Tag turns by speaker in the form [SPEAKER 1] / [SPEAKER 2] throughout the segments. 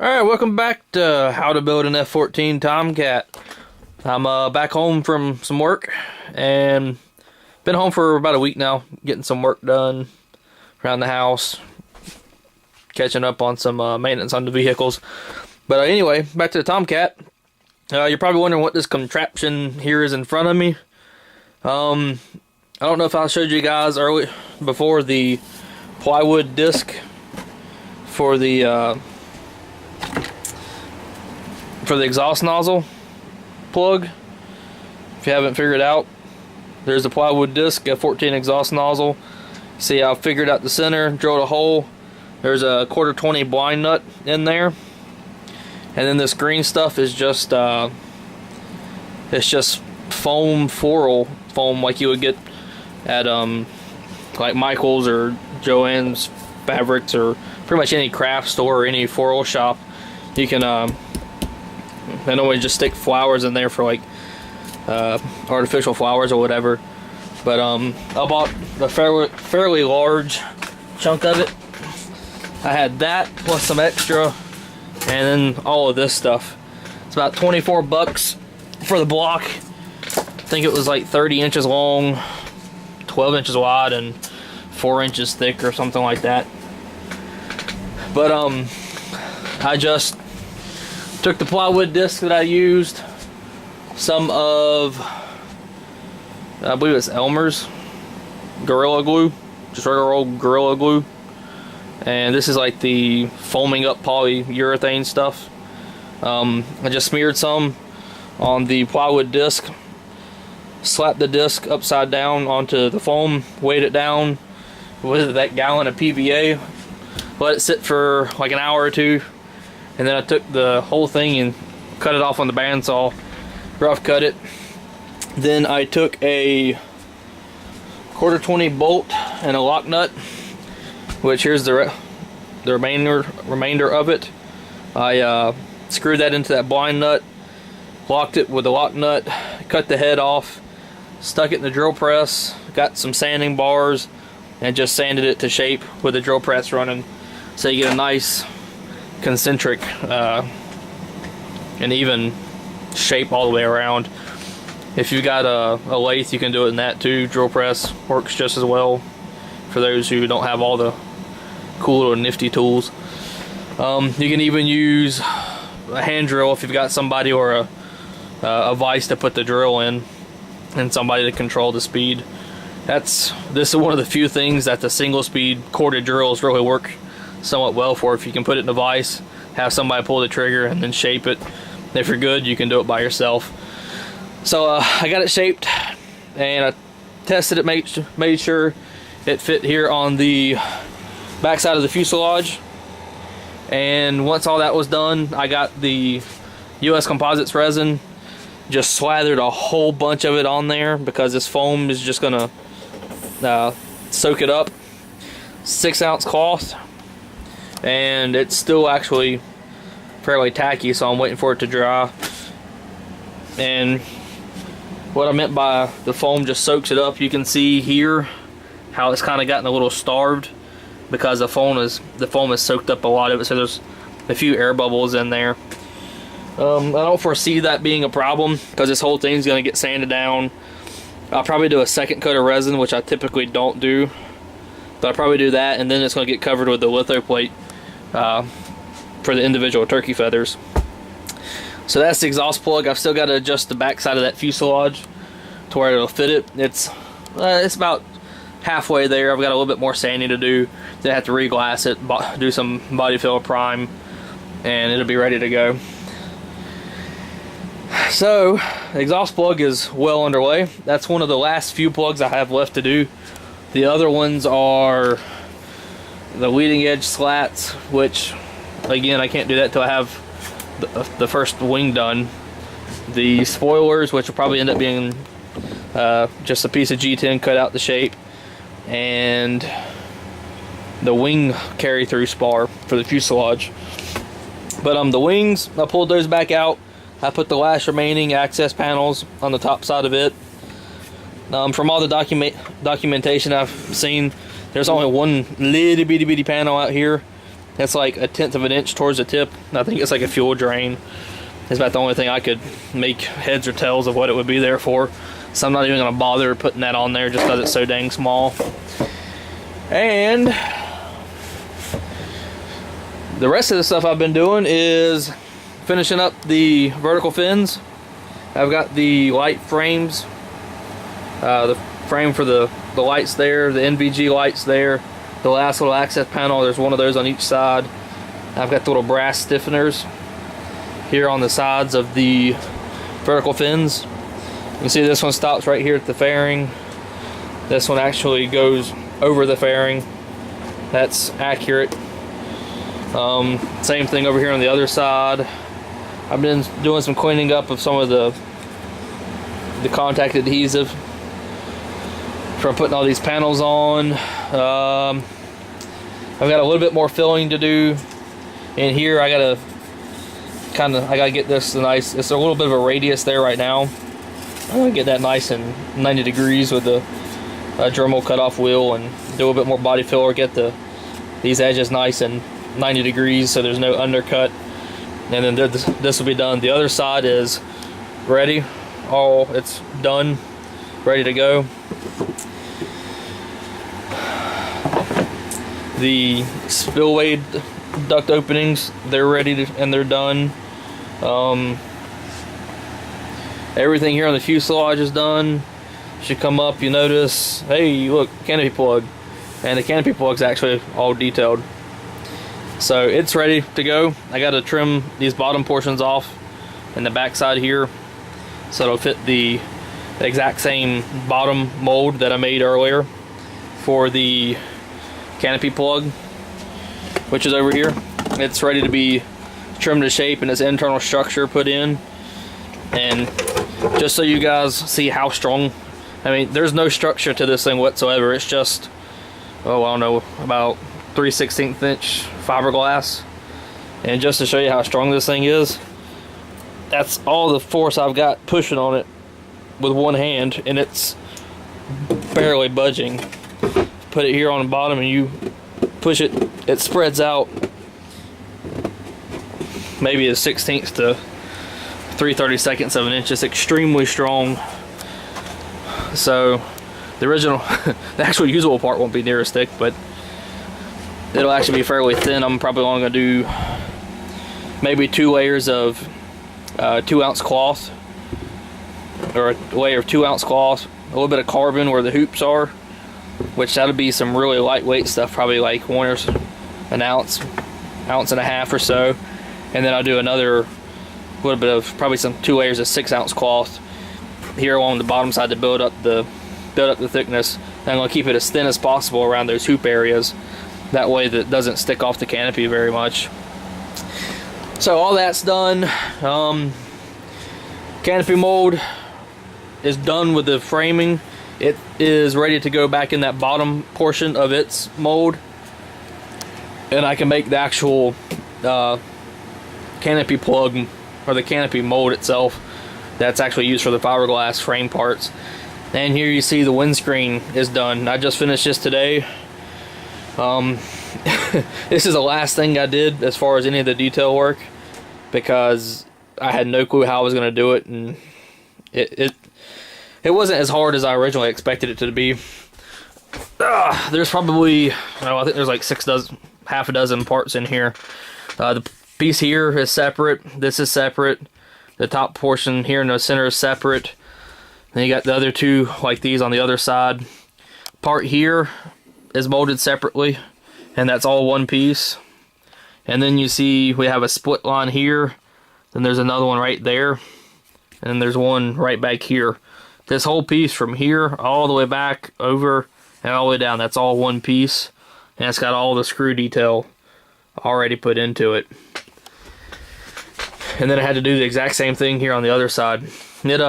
[SPEAKER 1] Alright, welcome back to How to Build an F-14 Tomcat. I'm back home from some work, and been home for about a week now, getting some work done around the house, catching up on some maintenance on the vehicles. But anyway, back to the Tomcat. You're probably wondering what this contraption here is in front of me. I don't know if I showed you guys early before the plywood disc for the exhaust nozzle plug. If you haven't figured it out, there's a plywood disc, F-14 exhaust nozzle. See, I figured out the center, drilled a hole. There's a 1/4 20 blind nut in there, and then this green stuff is just it's just foam, floral foam, like you would get at like Michael's or Joann's Fabrics, or pretty much any craft store or any floral shop. You can they normally just stick flowers in there for like artificial flowers or whatever. But I bought a fairly large chunk of it. I had that plus some extra, and then all of this stuff. It's about 24 bucks for the block. I think it was like 30 inches long, 12 inches wide, and 4 inches thick or something like that. But I just took the plywood disc that I used, some of, I believe it's Elmer's Gorilla Glue, just regular old Gorilla Glue, and this is like the foaming up polyurethane stuff. I just smeared some on the plywood disc, slapped the disc upside down onto the foam, weighed it down with that gallon of PVA, let it sit for like an hour or two, and then I took the whole thing and cut it off on the bandsaw, rough cut it. Then I took a 1/4 20 bolt and a lock nut, which here's the remainder of it. I screwed that into that blind nut, locked it with the lock nut, cut the head off, stuck it in the drill press, got some sanding bars, and just sanded it to shape with the drill press running, so you get a nice concentric and even shape all the way around. If you've got a lathe, you can do it in that too. Drill press works just as well for those who don't have all the cool little nifty tools. You can even use a hand drill if you've got somebody, or a vise to put the drill in, and somebody to control the speed. This is one of the few things that the single speed corded drills really work somewhat well for. If you can put it in a vise, have somebody pull the trigger, and then shape it. If you're good, you can do it by yourself. So I got it shaped, and I tested it, made sure it fit here on the back side of the fuselage. And once all that was done, I got the US Composites resin, just slathered a whole bunch of it on there, because this foam is just gonna soak it up. 6-ounce cloth, and it's still actually fairly tacky, so I'm waiting for it to dry. And what I meant by the foam just soaks it up, you can see here how it's kind of gotten a little starved, because the foam has soaked up a lot of it, so there's a few air bubbles in there. I don't foresee that being a problem, because this whole thing's going to get sanded down. I'll probably do a second coat of resin, which I typically don't do, but I'll probably do that, and then it's going to get covered with the litho plate for the individual turkey feathers. So that's the exhaust plug. I've still got to adjust the back side of that fuselage to where it'll fit it. It's about halfway there. I've got a little bit more sanding to do. Then I have to re-glass it, do some body fill prime, and it'll be ready to go. So the exhaust plug is well underway. That's one of the last few plugs I have left to do. The other ones are the leading edge slats, which again, I can't do that till I have the first wing done. The spoilers, which will probably end up being just a piece of G10 cut out the shape, and the wing carry through spar for the fuselage. But the wings, I pulled those back out. I put the last remaining access panels on the top side of it. From all the documentation I've seen, there's only one little bitty panel out here, It's like 1/10 of an inch towards the tip. I think it's like a fuel drain. It's about the only thing I could make heads or tails of what it would be there for. So I'm not even going to bother putting that on there just because it's so dang small. And the rest of the stuff I've been doing is finishing up the vertical fins. I've got the light frames, the frame for the lights there, the NVG lights there, the last little access panel, there's one of those on each side. I've got the little brass stiffeners here on the sides of the vertical fins. You can see this one stops right here at the fairing. This one actually goes over the fairing. That's accurate. Same thing over here on the other side. I've been doing some cleaning up of some of the contact adhesive from putting all these panels on. I've got a little bit more filling to do in here. I gotta get this nice. It's a little bit of a radius there right now. I'm gonna get that nice and 90 degrees with the Dremel cutoff wheel and do a little bit more body filler. Get these edges nice and 90 degrees so there's no undercut. And then this will be done. The other side is ready. It's done, ready to go. The spillway duct openings, they're ready and they're done. Everything here on the fuselage is done. Should come up, you notice, hey, look, canopy plug. And the canopy plug's actually all detailed. So it's ready to go. I got to trim these bottom portions off in the back side here so it'll fit the exact same bottom mold that I made earlier for the canopy plug, which is over here. It's ready to be trimmed to shape and its internal structure put in. And just so you guys see how strong, I mean, there's no structure to this thing whatsoever. It's just, oh, I don't know, about 3/16 inch fiberglass. And just to show you how strong this thing is, that's all the force I've got pushing on it with one hand, and it's barely budging. Put it here on the bottom and you push it, it spreads out maybe a 1/16 to 3/32 of an inch. It's extremely strong. So the original, the actual usable part won't be near as thick, but it'll actually be fairly thin. I'm probably only going to do maybe 2 layers of 2-ounce cloth, or a layer of 2-ounce cloth, a little bit of carbon where the hoops are, which that'll be some really lightweight stuff, probably like an ounce and a half or so. And then I'll do another little bit of probably some 2 layers of 6-ounce cloth here along the bottom side to build up the thickness. And I'm going to keep it as thin as possible around those hoop areas. That way that it doesn't stick off the canopy very much. So all that's done. Canopy mold is done with the framing. It is ready to go back in that bottom portion of its mold. And I can make the actual canopy plug, or the canopy mold itself, that's actually used for the fiberglass frame parts. And here you see the windscreen is done. I just finished this today. This is the last thing I did as far as any of the detail work, because I had no clue how I was going to do it, and it wasn't as hard as I originally expected it to be. There's probably, I think there's like half a dozen parts in here. The piece here is separate. This is separate. The top portion here in the center is separate. Then you got the other two like these on the other side. Part here is molded separately, and that's all one piece. And then you see we have a split line here. Then there's another one right there. And there's one right back here. This whole piece from here all the way back over and all the way down, that's all one piece. And it's got all the screw detail already put into it. And then I had to do the exact same thing here on the other side. It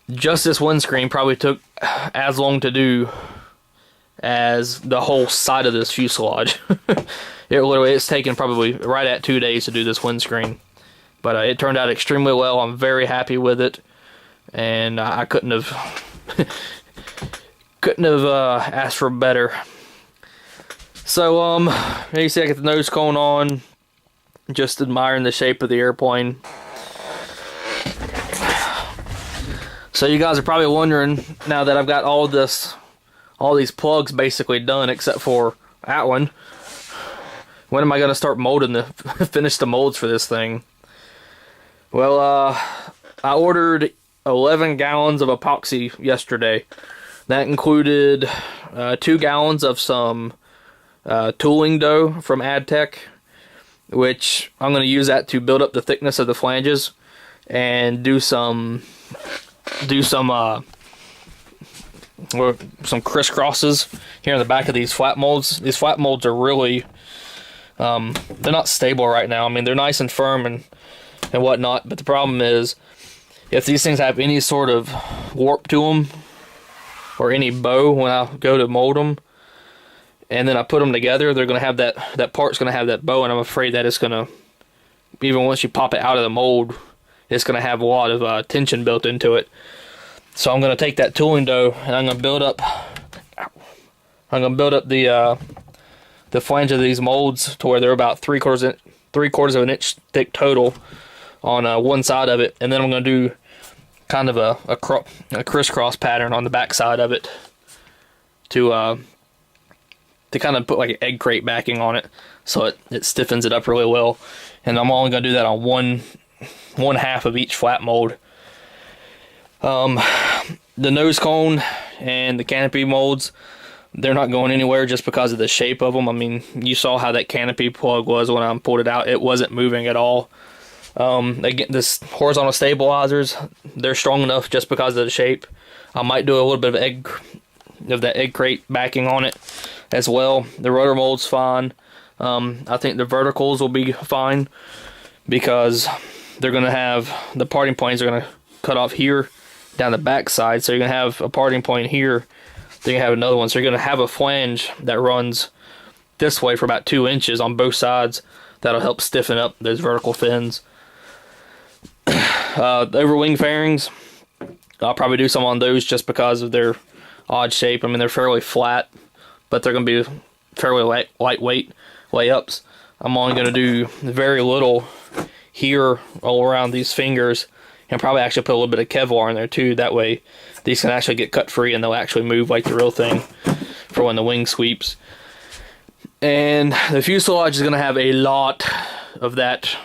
[SPEAKER 1] just this windscreen probably took as long to do as the whole side of this fuselage. It's taken probably right at 2 days to do this windscreen. But it turned out extremely well. I'm very happy with it, and I couldn't have asked for better. So here you see I get the nose cone on, just admiring the shape of the airplane. So you guys are probably wondering, now that I've got all these plugs basically done except for that one, when am I going to start molding finish the molds for this thing? Well, I ordered 11 gallons of epoxy yesterday. That included 2 gallons of some tooling dough from AdTech, which I'm going to use that to build up the thickness of the flanges and do some crisscrosses here in the back of these flat molds. These flat molds are really they're not stable right now. I mean, they're nice and firm and whatnot, but the problem is if these things have any sort of warp to them or any bow when I go to mold them, and then I put them together, they're going to have that part's going to have that bow, and I'm afraid that it's going to, even once you pop it out of the mold, it's going to have a lot of tension built into it. So I'm going to take that tooling dough and I'm going to build up the flange of these molds to where they're about 3/4 of an inch thick total on one side of it, and then I'm going to do kind of a crisscross pattern on the back side of it to kind of put like an egg crate backing on it, so it stiffens it up really well. And I'm only going to do that on one half of each flat mold. The nose cone and the canopy molds, they're not going anywhere just because of the shape of them. I mean, you saw how that canopy plug was when I pulled it out. It wasn't moving at all. Again, this horizontal stabilizers, they're strong enough just because of the shape. I might do a little bit of that egg crate backing on it as well. The rotor mold's fine. I think the verticals will be fine because they're going to have, the parting points are going to cut off here down the back side, so you're going to have a parting point here, then you have another one, so you're going to have a flange that runs this way for about 2 inches on both sides. That'll help stiffen up those vertical fins. The overwing fairings, I'll probably do some on those just because of their odd shape. I mean, they're fairly flat, but they're going to be fairly lightweight layups. I'm only going to do very little here all around these fingers, and probably actually put a little bit of Kevlar in there too. That way these can actually get cut free and they'll actually move like the real thing for when the wing sweeps. And the fuselage is going to have a lot of that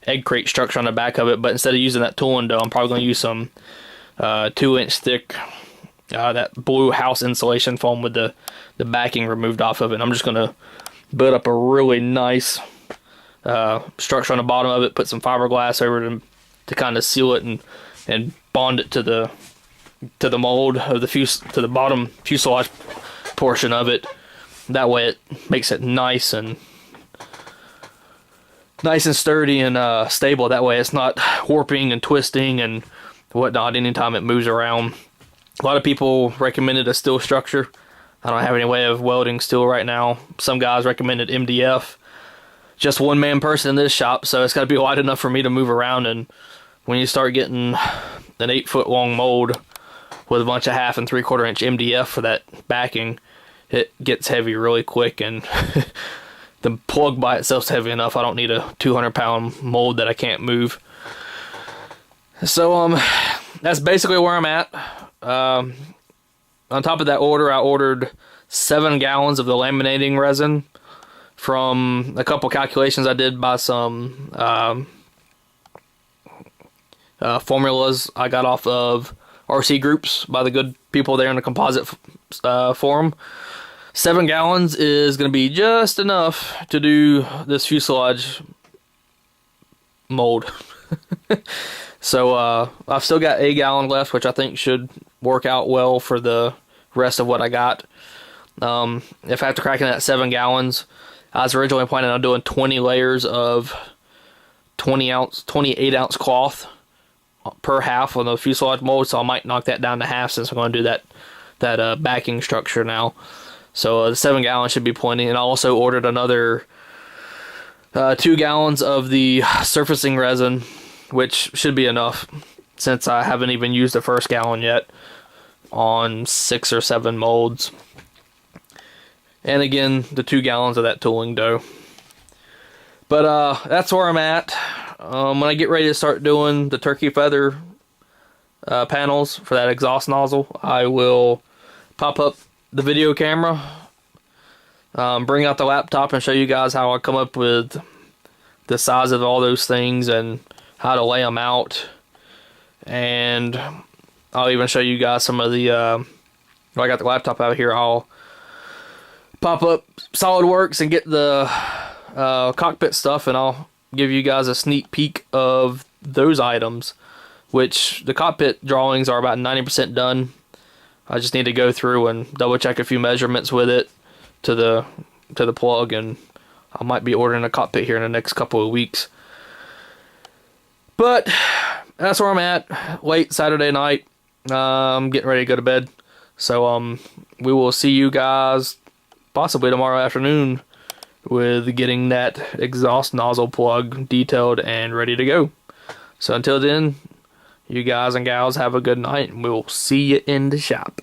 [SPEAKER 1] egg crate structure on the back of it, but instead of using that tooling dough, I'm probably going to use some 2-inch thick that blue house insulation foam with the backing removed off of it. And I'm just going to build up a really nice structure on the bottom of it, put some fiberglass over it to kind of seal it and bond it to the mold of to the bottom fuselage portion of it. That way it makes it nice and sturdy and stable. That way it's not warping and twisting and whatnot anytime it moves around. A lot of people recommended a steel structure. I don't have any way of welding steel right now. Some guys recommended MDF. Just one man person in this shop, so it's got to be wide enough for me to move around. And when you start getting an 8-foot long mold with a bunch of 1/2 and 3/4 inch MDF for that backing, it gets heavy really quick, and the plug by itself is heavy enough. I don't need a 200-pound mold that I can't move. So that's basically where I'm at. On top of that order, I ordered 7 gallons of the laminating resin from a couple calculations I did by some formulas I got off of RC groups by the good people there in the composite forum. 7 gallons is going to be just enough to do this fuselage mold. So I've still got a gallon left, which I think should work out well for the rest of what I got. If after cracking that 7 gallons, I was originally planning on doing 20 layers of 28 ounce cloth per half on the fuselage mold, so I might knock that down to half since I'm going to do that backing structure now. So the 7 gallons should be plenty. And I also ordered another 2 gallons of the surfacing resin, which should be enough since I haven't even used the first gallon yet on 6 or 7 molds. And again, the 2 gallons of that tooling dough. But that's where I'm at. When I get ready to start doing the turkey feather panels for that exhaust nozzle, I will pop up the video camera, bring out the laptop, and show you guys how I come up with the size of all those things and how to lay them out. And I'll even show you guys some of the I got the laptop out here. I'll pop up SolidWorks and get the cockpit stuff, and I'll give you guys a sneak peek of those items, which the cockpit drawings are about 90% done. I just need to go through and double check a few measurements with it to the plug, and I might be ordering a cockpit here in the next couple of weeks. But that's where I'm at. Late Saturday night. I'm getting ready to go to bed. So we will see you guys possibly tomorrow afternoon with getting that exhaust nozzle plug detailed and ready to go. So until then, you guys and gals have a good night, and we'll see you in the shop.